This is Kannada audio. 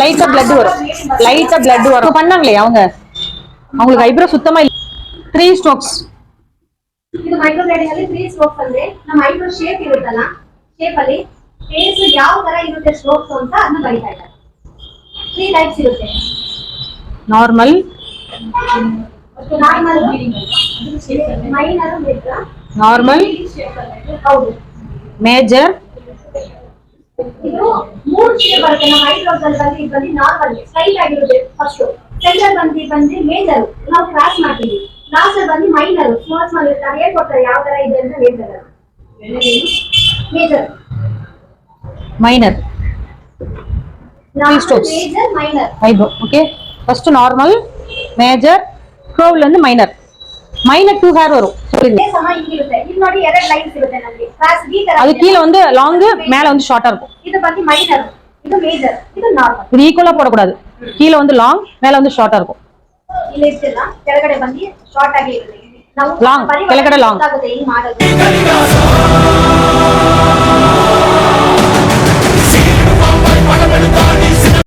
லைட்டா பிளட் வரும், லைட்டா பிளட் வரும். பண்ணாங்களே அவங்க, அவங்களுக்கு ஐப்ரோ சுத்தமா இல்ல. 3 ஸ்ட்ரோக்ஸ். ಇದು ಮೈಕ್ರೋ ಬ್ಲೇಡಿಂಗ್ ಅಲ್ಲಿ 3 ಸ್ಟ್ರೋಕ್ಸ್ ಅಂದ್ರೆ ನಮ್ಮ ಐಬ್ರೋ ಶೇಪ್ ಇರುತ್ತಲ್ಲ, ಶೇಪ್ ಅಲ್ಲಿ ಫೇಸ್ ಯಾವ ತರ ಇರುತ್ತೆ ಸ್ಟ್ರೋಕ್ಸ್ ಅಂತ ಅದನ್ನ ಬರೀತಾ ಇದ್ದಾರೆ. 3 ಟೈಪ್ಸ್ ಇರುತ್ತೆ. ನಾರ್ಮಲ್, ನಾರ್ಮಲ್, ಮೈನರ್, ನಾರ್ಮಲ್, ಹೌದು, ಮೇಜರ್. ಇದು 3 ಶೇಪ್ ಬರುತ್ತೆ ನಮ್ಮ ಐಬ್ರೋಸ್ ಅಲ್ಲಿ. ಬಂದು ನಾರ್ಮಲ್ ಸ್ಟ್ರೈಟ್ ಆಗಿರುತ್ತೆ ಫಸ್ಟ್, ಸೆಂಟರ್ ಬಂದು ಮೇಜರ್ ನಾವು ಕ್ರಾಸ್ ಮಾಡ್ತೀವಿ, ಲಾಸ್ಟ್ ಬಂದು ಮೈನರ್ ಸ್ಮಾಲ್ ಸ್ಮಾಲ್ ಇರ್ತಾರೆ, ಹೇಳ್ಕೊಡ್ತಾರೆ ಯಾವ ತರ ಇದೆ ಅಂತ ಹೇಳ್ತಾರೆ. Major, minor, major, minor eyebrow. Okay, first normal, major, ಕ್ರೋವ್ல இருந்து மைனர். மைனர் 2 ஹேர் வரும். சம இங்க இருக்கு. இது ನೋಡಿ ಎರಡು ಲೈನ್ಸ್ ಇರುತ್ತೆ ನನಗೆ ಕ್ರಾಸ್ ಡಿ ತರ. அது கீழ வந்து லாங், மேல வந்து ஷார்ட்டா இருக்கும். இது ಬಂದು ಮೈನರ್, ಇದು ಮೇಜರ್, ಇದು ನಾರ್ಮಲ್. இது ஈக்குவலா போட கூடாது. கீழ வந்து லாங், மேல வந்து ஷார்ட்டா இருக்கும். ಇಲ್ಲ ಇಷ್ಟಲ್ಲ, ಕೆಳಗಡೆ ಬಂದು ಶಾರ್ಟ್ ಆಗಿ ಇರುತ್ತೆ. ನಾವು ಲಾಂಗ್, ಕೆಳಗಡೆ ಲಾಂಗ್ ಗೊತ್ತಾಗುತ್ತೆ ಈ ಮಾಡೋದು.